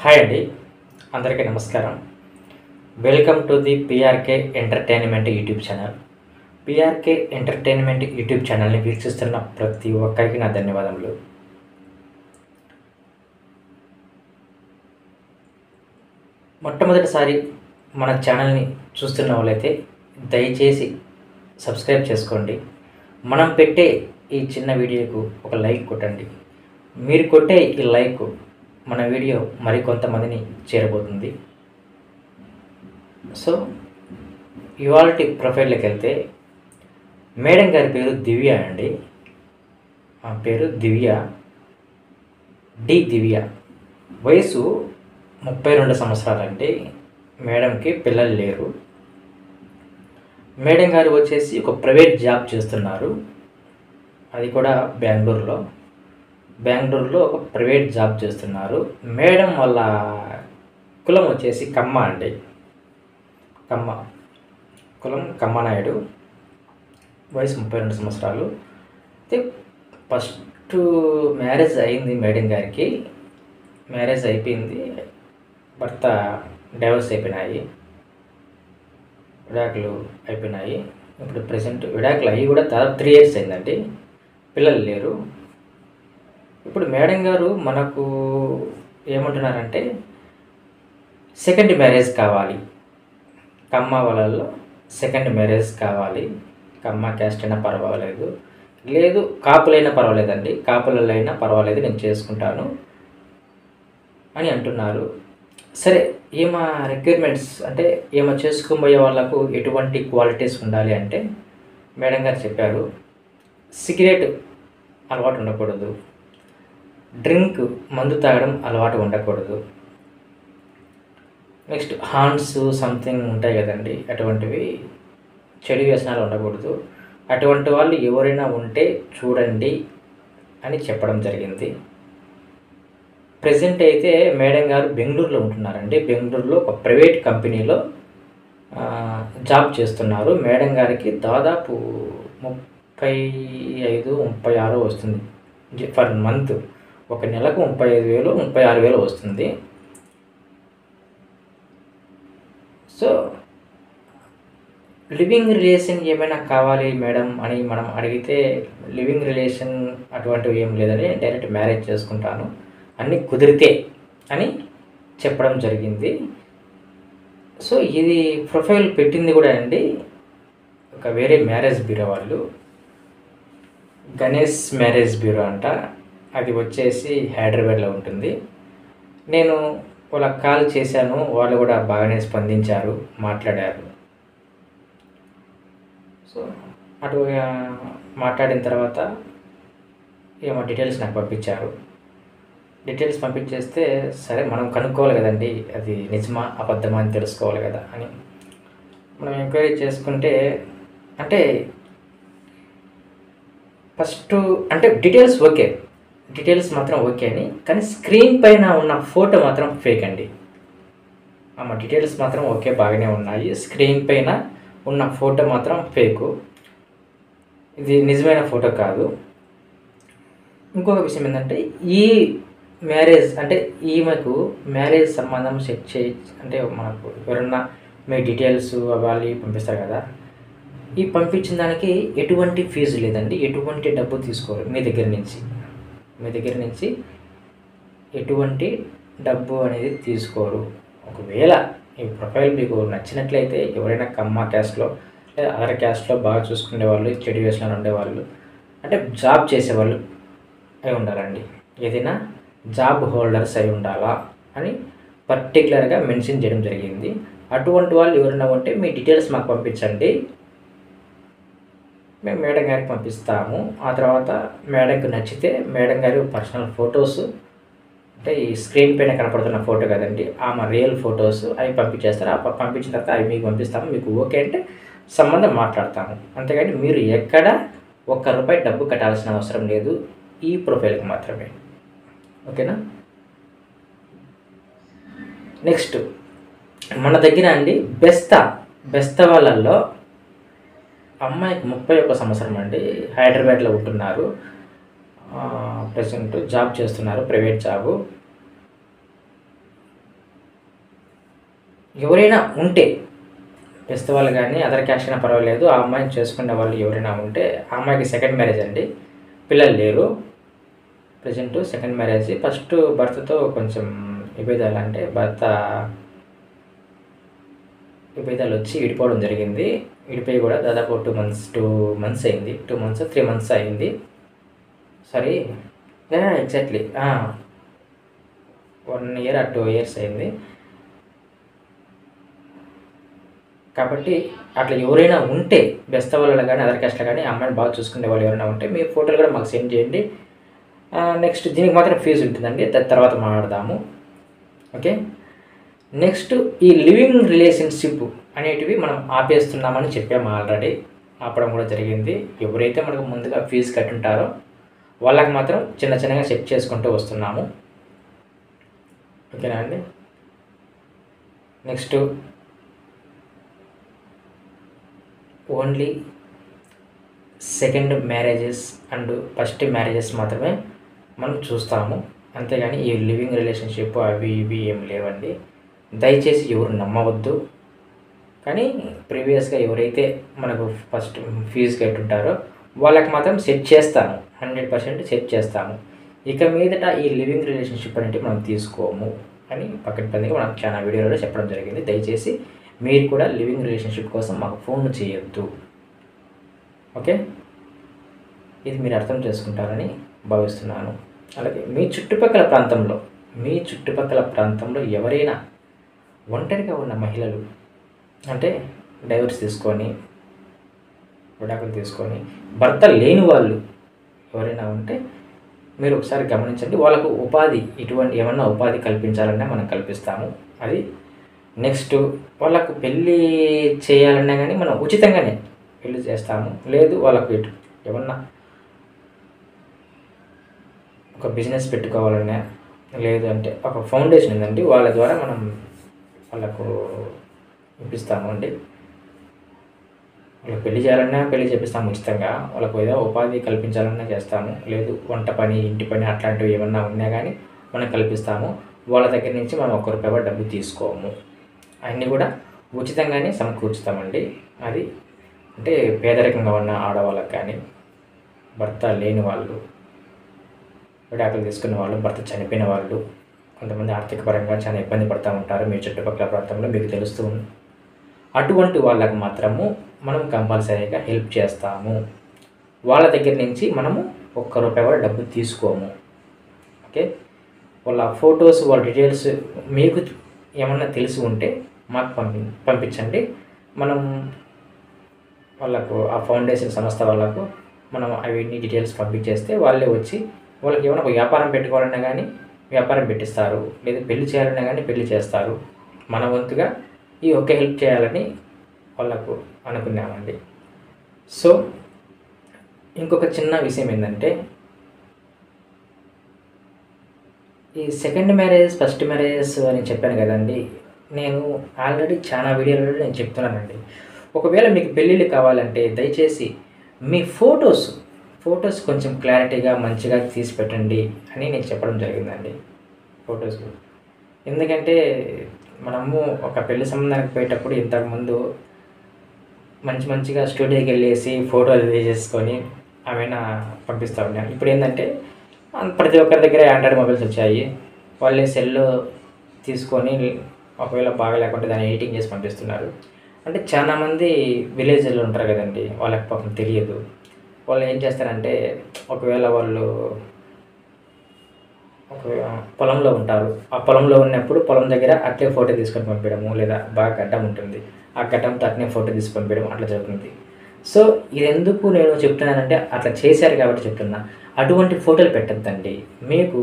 Hi అండి, అందరికీ నమస్కారం. Welcome to the PRK entertainment YouTube channel. PRK entertainment YouTube ఛానల్ని వీక్షిస్తున్న ప్రతి ఒక్కరికి నా ధన్యవాదములు. మొట్టమొదటిసారి మన ఛానల్ని చూస్తున్న వాళ్ళైతే దయచేసి సబ్స్క్రైబ్ చేసుకోండి. మనం పెట్టే ఈ చిన్న వీడియోకు ఒక లైక్ కొట్టండి. మీరు కొట్టే ఈ లైక్ మన వీడియో మరికొంతమందిని చేరబోతుంది. సో ఇవాల్టి ప్రొఫైల్లోకి వెళ్తే మేడం గారి పేరు దివ్య అండి. ఆ పేరు దివ్య, దివ్య. వయసు 32 సంవత్సరాలండి. మేడంకి పిల్లలు లేరు. మేడం గారు వచ్చేసి ఒక ప్రైవేట్ జాబ్ చేస్తున్నారు. అది కూడా బెంగళూరులో ఒక ప్రైవేట్ జాబ్ చేస్తున్నారు. మేడం వాళ్ళ కులం వచ్చేసి కమ్మ అండి. కులం కమ్మనాయుడు. వయసు 32 సంవత్సరాలు. అయితే ఫస్ట్ మ్యారేజ్ అయింది మేడం గారికి. మ్యారేజ్ అయిపోయింది, భర్త డైవర్స్ అయిపోయినాయి, విడాకులు అయిపోయినాయి. ఇప్పుడు ప్రజెంట్ విడాకులు అయ్యి కూడా దాదాపు 3 years అయిందండి. పిల్లలు లేరు. ఇప్పుడు మేడం గారు మనకు ఏమంటున్నారంటే సెకండ్ మ్యారేజ్ కావాలి, కమ్మ వాళ్ళల్లో సెకండ్ మ్యారేజ్ కావాలి. కమ్మ క్యాస్ట్ అయినా పర్వాలేదు, లేదు కాపులైనా పర్వాలేదండి, కాపులలో అయినా పర్వాలేదు, నేను చేసుకుంటాను అని అంటున్నారు. సరే, ఏమో రిక్వైర్మెంట్స్ అంటే ఏమో చేసుకోబోయే వాళ్ళకు ఎటువంటి క్వాలిటీస్ ఉండాలి అంటే మేడం గారు చెప్పారు. సిగరెట్ అలవాటు ఉండకూడదు, డ్రింక్ మందు తాగడం అలవాటు ఉండకూడదు, నెక్స్ట్ హార్న్స్ సంథింగ్ ఉంటాయి కదండి, అటువంటివి చెడు వ్యసనాలు ఉండకూడదు. అటువంటి వాళ్ళు ఎవరైనా ఉంటే చూడండి అని చెప్పడం జరిగింది. ప్రజెంట్ అయితే మేడం గారు బెంగళూరులో ఉంటున్నారండి. బెంగళూరులో ఒక ప్రైవేట్ కంపెనీలో జాబ్ చేస్తున్నారు. మేడం గారికి దాదాపు 35-36 వస్తుంది ఫర్ మంత్. ఒక నెలకు 35,000-36,000 వస్తుంది. సో లివింగ్ రిలేషన్ ఏమైనా కావాలి మేడం అని మనం అడిగితే లివింగ్ రిలేషన్ అటువంటివి ఏం లేదని డైరెక్ట్ మ్యారేజ్ చేసుకుంటాను అన్నీ కుదిరితే అని చెప్పడం జరిగింది. సో ఇది ప్రొఫైల్ పెట్టింది కూడా అండి ఒక వేరే మ్యారేజ్ బ్యూరో వాళ్ళు, గణేష్ మ్యారేజ్ బ్యూరో అంట. అది వచ్చేసి హైదరాబాద్లో ఉంటుంది. నేను వాళ్ళకి కాల్ చేశాను, వాళ్ళు కూడా బాగానే స్పందించారు, మాట్లాడారు. సో అటు మాట్లాడిన తర్వాత ఏమో డీటెయిల్స్ నాకు పంపించారు. డీటెయిల్స్ పంపించేస్తే సరే మనం కనుక్కోవాలి కదండి, అది నిజమా అబద్ధమా అని తెలుసుకోవాలి కదా అని మనం ఎంక్వైరీ చేసుకుంటే, అంటే ఫస్ట్ అంటే డీటెయిల్స్ మాత్రం ఓకే అని, కానీ స్క్రీన్ పైన ఉన్న ఫోటో మాత్రం ఫేక్ అండి. ఆమె డీటెయిల్స్ మాత్రం ఓకే బాగానే ఉన్నాయి, స్క్రీన్ పైన ఉన్న ఫోటో మాత్రం ఫేకు, ఇది నిజమైన ఫోటో కాదు. ఇంకొక విషయం ఏంటంటే ఈ మ్యారేజ్ అంటే ఈమెకు మ్యారేజ్ సంబంధం సెట్ చేయి అంటే మనకు ఎవరన్నా మీ డీటెయిల్స్ అవ్వాలి పంపిస్తారు కదా, ఈ పంపించిన దానికి ఎటువంటి ఫీజు లేదండి, ఎటువంటి డబ్బు తీసుకోరు మీ దగ్గర నుంచి ఎటువంటి డబ్బు అనేది తీసుకోరు. ఒకవేళ ఈ ప్రొఫైల్ మీకు నచ్చినట్లయితే ఎవరైనా కమ్మ క్యాస్ట్లో లేదా అదర్ క్యాస్ట్లో బాగా చూసుకునే వాళ్ళు, చెడు వ్యసనాలు ఉండేవాళ్ళు, అంటే జాబ్ చేసేవాళ్ళు అయి ఉండాలండి, ఏదైనా జాబ్ హోల్డర్స్ అయి ఉండాలా అని పర్టికులర్గా మెన్షన్ చేయడం జరిగింది. అటువంటి వాళ్ళు ఎవరైనా ఉంటే మీ డీటెయిల్స్ మాకు పంపించండి, మేము మేడం గారికి పంపిస్తాము. ఆ తర్వాత మేడంకి నచ్చితే మేడం గారి పర్సనల్ ఫొటోస్, అంటే ఈ స్క్రీన్ పైన కనపడుతున్న ఫోటో కదండి, ఆమె రియల్ ఫొటోస్ అవి పంపించేస్తారు. పంపించిన తర్వాత అవి మీకు పంపిస్తాము. మీకు ఓకే అంటే సంబంధం మాట్లాడతాము. అంతేగాని మీరు ఎక్కడ ₹1 డబ్బు కట్టాల్సిన అవసరం లేదు, ఈ ప్రొఫైల్కి మాత్రమే. ఓకేనా? నెక్స్ట్ మన దగ్గర అండి బెస్త వాళ్ళల్లో అమ్మాయికి 31 సంవత్సరం అండి. హైదరాబాద్లో ఉంటున్నారు. ప్రజెంట్ జాబ్ చేస్తున్నారు, ప్రైవేట్ జాబు. ఎవరైనా ఉంటే బెస్ట్ వాళ్ళు కానీ అదర్ క్యాస్ట్ అయినా పర్వాలేదు, ఆ అమ్మాయిని చేసుకునే వాళ్ళు ఎవరైనా ఉంటే, ఆ అమ్మాయికి సెకండ్ మ్యారేజ్ అండి, పిల్లలు లేరు ప్రజెంట్, సెకండ్ మ్యారేజ్. ఫస్ట్ భర్తతో కొంచెం విభేదాలు, అంటే భర్త విభేదాలు వచ్చి విడిపోవడం జరిగింది. విడిపోయి కూడా దాదాపు 2 మంత్స్ అయింది, 2 మంత్స్ 3 మంత్స్ అయింది. సారీ, ఎగ్జాక్ట్లీ 1 ఇయర్ ఆ 2 ఇయర్స్ అయింది. కాబట్టి అట్లా ఎవరైనా ఉంటే బెస్ట్ వాళ్ళు కానీ అదర్ క్యాస్ట్లో కానీ అమ్మాయిని బాగా చూసుకునే వాళ్ళు ఎవరైనా ఉంటే మీ ఫోటోలు కూడా మాకు సెండ్ చేయండి. నెక్స్ట్ దీనికి మాత్రం ఫీజు ఉంటుందండి, తర్వాత మాట్లాడదాము. ఓకే, నెక్స్ట్ ఈ లివింగ్ రిలేషన్షిప్ అనేటివి మనం ఆపేస్తున్నామని చెప్పాము ఆల్రెడీ, ఆపడం కూడా జరిగింది. ఎవరైతే మనకు ముందుగా ఫీజు కట్టుంటారో వాళ్ళకి మాత్రం చిన్న చిన్నగా సెట్ చేసుకుంటూ వస్తున్నాము. ఓకేనా అండి. Next only second marriages and first marriages మాత్రమే మనం చూస్తాము, అంతేగాని ఈ లివింగ్ రిలేషన్షిప్ అవి ఇవి ఏం లేవండి. దయచేసి ఎవరు నమ్మవద్దు. కానీ ప్రీవియస్గా ఎవరైతే మనకు ఫస్ట్ ఫీజు కట్టుంటారో వాళ్ళకి మాత్రం సెట్ చేస్తాము, 100% సెట్ చేస్తాము. ఇక మీదట ఈ లివింగ్ రిలేషన్షిప్ అనేది మనం తీసుకోము అని పక్కన మనం చాలా వీడియోలో చెప్పడం జరిగింది. దయచేసి మీరు కూడా లివింగ్ రిలేషన్షిప్ కోసం మాకు ఫోన్ చేయొద్దు. ఓకే, ఇది మీరు అర్థం చేసుకుంటారని భావిస్తున్నాను. అలాగే మీ చుట్టుపక్కల ప్రాంతంలో ఎవరైనా ఒంటరిగా ఉన్న మహిళలు, అంటే డైవర్స్ తీసుకొని విడాకులు తీసుకొని భర్త లేని వాళ్ళు ఎవరైనా ఉంటే మీరు ఒకసారి గమనించండి. వాళ్ళకు ఉపాధి, ఇటువంటి ఏమన్నా ఉపాధి కల్పించాలన్నా మనం కల్పిస్తాము. అది నెక్స్ట్ వాళ్ళకు పెళ్ళి చేయాలన్నా కానీ మనం ఉచితంగానే పెళ్ళి చేస్తాము. లేదు వాళ్ళకు ఏమన్నా ఒక బిజినెస్ పెట్టుకోవాలన్నా, లేదు అంటే ఒక ఫౌండేషన్ ఉందండి, వాళ్ళ ద్వారా మనం వాళ్ళకు ఇప్పిస్తాము అండి. వాళ్ళకి పెళ్లి చేయాలన్నా పెళ్లి చేపిస్తాము ఉచితంగా. వాళ్ళకు ఏదో ఉపాధి కల్పించాలన్నా చేస్తాము. లేదు వంట పని, ఇంటి పని అట్లాంటివి ఏమన్నా ఉన్నా కానీ మనం కల్పిస్తాము. వాళ్ళ దగ్గర నుంచి మనం ₹1 కూడా డబ్బు తీసుకోము. అన్నీ కూడా ఉచితంగానే సమకూర్చుతామండి. అది అంటే పేదరికంగా ఉన్న ఆడవాళ్ళకి కానీ, భర్త లేని వాళ్ళు, విడాకులు తీసుకున్న వాళ్ళు, భర్త చనిపోయిన వాళ్ళు, కొంతమంది ఆర్థిక పరంగా చాలా ఇబ్బంది పడుతూ ఉంటారు మీ చుట్టుపక్కల ప్రాంతంలో, మీకు తెలుస్తూ ఉంది. అటువంటి వాళ్ళకు మాత్రము మనం కంపల్సరీగా హెల్ప్ చేస్తాము. వాళ్ళ దగ్గర నుంచి మనము ₹1 కూడా డబ్బు తీసుకోము. ఓకే, వాళ్ళ ఫొటోస్, వాళ్ళ డీటెయిల్స్ మీకు ఏమన్నా తెలిసి ఉంటే మాకు పంపించండి. మనం వాళ్ళకు ఆ ఫౌండేషన్ సంస్థ వాళ్ళకు మనం అవన్నీ డీటెయిల్స్ పంపించేస్తే వాళ్ళే వచ్చి వాళ్ళకి ఏమైనా ఒక వ్యాపారం పెట్టుకోవాలన్నా కానీ వ్యాపారం పెట్టిస్తారు, లేదా పెళ్లి చేయాలన్నా కానీ పెళ్లి చేస్తారు. మన వంతుగా ఈ ఒక్క హెల్ప్ చేయాలని వాళ్ళకు అనుకున్నామండి. సో ఇంకొక చిన్న విషయం ఏంటంటే, ఈ సెకండ్ మ్యారేజ్, ఫస్ట్ మ్యారేజ్ అని చెప్పాను కదండి, నేను ఆల్రెడీ చాలా వీడియోలలో నేను చెప్తున్నానండి. ఒకవేళ మీకు పెళ్ళిళ్ళు కావాలంటే దయచేసి మీ ఫొటోస్ కొంచెం క్లారిటీగా మంచిగా తీసి పెట్టండి అని నేను చెప్పడం జరిగిందండి. ఫొటోస్ ఎందుకంటే మనము ఒక పెళ్లి సంబంధానికి పోయేటప్పుడు ఇంతకుముందు మంచిగా స్టూడియోకి వెళ్ళేసి ఫోటోలు తీసేసుకొని ఆమెనా పంపిస్తూ ఉన్నాను. ఇప్పుడు ఏంటంటే ప్రతి ఒక్కరి దగ్గర ఆండ్రాయిడ్ మొబైల్స్ వచ్చాయి. వాళ్ళే సెల్లో తీసుకొని ఒకవేళ బాగా లేకుంటే దాన్ని ఎడిటింగ్ చేసి పంపిస్తున్నారు. అంటే చాలామంది విలేజ్లో ఉంటారు కదండి, వాళ్ళకి పాపం తెలియదు. వాళ్ళు ఏం చేస్తారంటే, ఒకవేళ వాళ్ళు ఒక పొలంలో ఉంటారు, ఆ పొలంలో ఉన్నప్పుడు పొలం దగ్గర అట్లే ఫోటో తీసుకొని పంపించడము, లేదా బాగా గడ్డం ఉంటుంది, ఆ గడ్డంతో అట్నే ఫోటో తీసి పంపించడం అట్లా జరుగుతుంది. సో ఇది ఎందుకు నేను చెప్తున్నానంటే, అట్లా చేశారు కాబట్టి చెప్తున్నా. అటువంటి ఫోటోలు పెట్టద్దండి. మీకు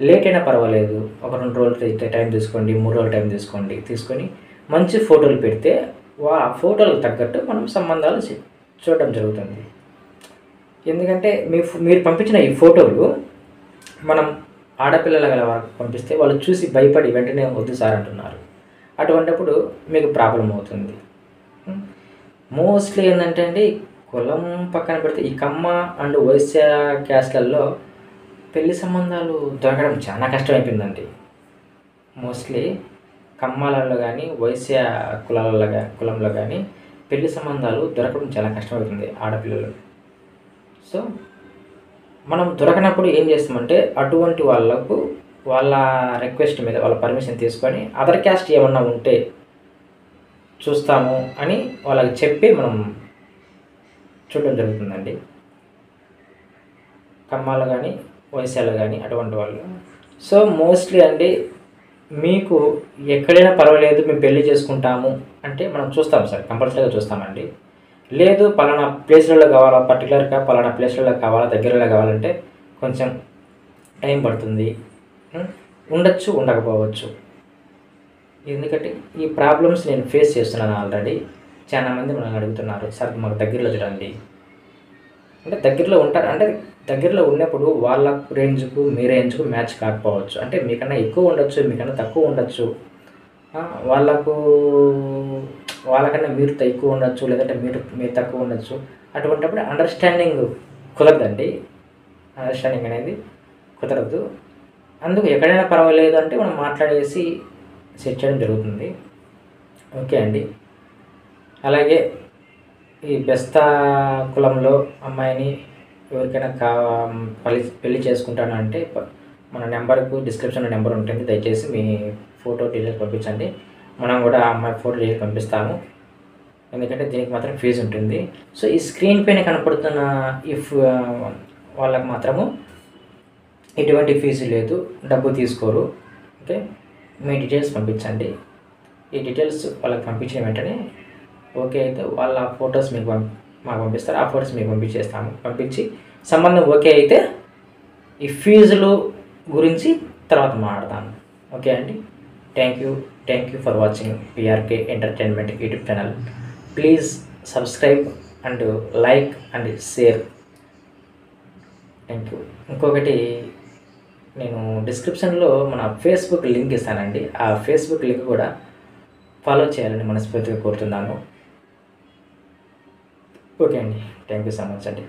లేట్ అయినా పర్వాలేదు, ఒక 2 రోజులు టైం తీసుకోండి, 3 రోజులు టైం తీసుకొని మంచి ఫోటోలు పెడితే ఆ ఫోటోలకు తగ్గట్టు మనం సంబంధాలు చూడడం జరుగుతుంది. ఎందుకంటే మీరు పంపించిన ఈ ఫోటోలు మనం ఆడపిల్లల గల వారికి పంపిస్తే వాళ్ళు చూసి భయపడి వెంటనే వద్దు సార్ అంటున్నారు. అటువంటిప్పుడు మీకు ప్రాబ్లం అవుతుంది. మోస్ట్లీ ఏంటంటే అండి, కులం పక్కన పెడితే ఈ కమ్మ అండ్ వైశ్య క్యాస్ట్లలో పెళ్లి సంబంధాలు దొరకడం చాలా కష్టమైపోయిందండి. మోస్ట్లీ కమ్మాలలో కానీ వైశ్య కులంలో కానీ పెళ్లి సంబంధాలు దొరకడం చాలా కష్టమవుతుంది ఆడపిల్లలు. సో మనం దొరకనప్పుడు ఏం చేస్తామంటే అటువంటి వాళ్ళకు వాళ్ళ రిక్వెస్ట్ మీద వాళ్ళ పర్మిషన్ తీసుకొని అదర్ క్యాస్ట్ ఏమన్నా ఉంటే చూస్తాము అని వాళ్ళకి చెప్పి మనం చూడడం జరుగుతుందండి. కమ్మాలు కానీ వైశ్యాలు కానీ అటువంటి వాళ్ళు. సో మోస్ట్లీ అండి మీకు ఎక్కడైనా పర్వాలేదు మేము పెళ్లి చేసుకుంటాము అంటే మనం చూస్తాం సార్, కంపల్సరీగా చూస్తామండి. లేదు పలానా ప్లేస్లలో కావాలా, పర్టికులర్గా పలానా ప్లేస్లలో కావాలా, దగ్గరలో కావాలంటే కొంచెం టైం పడుతుంది, ఉండొచ్చు ఉండకపోవచ్చు. ఎందుకంటే ఈ ప్రాబ్లమ్స్ నేను ఫేస్ చేస్తున్నాను ఆల్రెడీ. చాలామంది మనల్ని అడుగుతున్నారు, సార్ మాకు దగ్గరలో చూడండి అంటే. దగ్గరలో ఉంటారు అంటే దగ్గరలో ఉన్నప్పుడు వాళ్ళ రేంజ్కు మీ రేంజ్కు మ్యాచ్ కాకపోవచ్చు. అంటే మీకన్నా ఎక్కువ ఉండొచ్చు, మీకన్నా తక్కువ ఉండొచ్చు, వాళ్ళకన్నా మీరు ఎక్కువ ఉండొచ్చు, లేదంటే మీరు తక్కువ ఉండొచ్చు. అటువంటిప్పుడు అండర్స్టాండింగ్ కుదరదండి. అండర్స్టాండింగ్ అనేది కుదరదు. అందుకు ఎక్కడైనా పర్వాలేదు అంటే మనం మాట్లాడేసి సెట్ చేయడం జరుగుతుంది. ఓకే అండి. అలాగే ఈ బెస్తా కులంలో అమ్మాయిని ఎవరికైనా పెళ్లి చేసుకుంటాను అంటే మన నెంబర్కు డిస్క్రిప్షన్లో నెంబర్ ఉంటుంది, దయచేసి మీ ఫోటో డీటెయిల్స్ పంపించండి. మనం కూడా ఆ అమ్మాయి ఫోటో డీటెయిల్స్ పంపిస్తాము. ఎందుకంటే దీనికి మాత్రం ఫీజు ఉంటుంది. సో ఈ స్క్రీన్ పైన కనపడుతున్న వాళ్ళకు మాత్రము ఎటువంటి ఫీజు లేదు, డబ్బు తీసుకోరు. ఓకే, మీ డీటెయిల్స్ పంపించండి. ఈ డీటెయిల్స్ వాళ్ళకి పంపించిన వెంటనే ఓకే అయితే వాళ్ళ ఫొటోస్ మాకు పంపిస్తారు. ఆ ఫొటోస్ మీకు పంపించి సంబంధం ఓకే అయితే ఈ ఫీజులు గురించి తర్వాత మాట్లాడతాను. ఓకే అండి. Thank you for watching PRK entertainment YouTube channel. Please subscribe and like and share. Thank you. ఇంకొకటి, నేను డిస్క్రిప్షన్లో మన ఫేస్బుక్ లింక్ ఇస్తానండి. ఆ ఫేస్బుక్ లింక్ కూడా ఫాలో చేయాలని మనస్ఫూర్తిగా కోరుతున్నాను. ఓకే అండి. థ్యాంక్ యూ సో మచ్ అండి.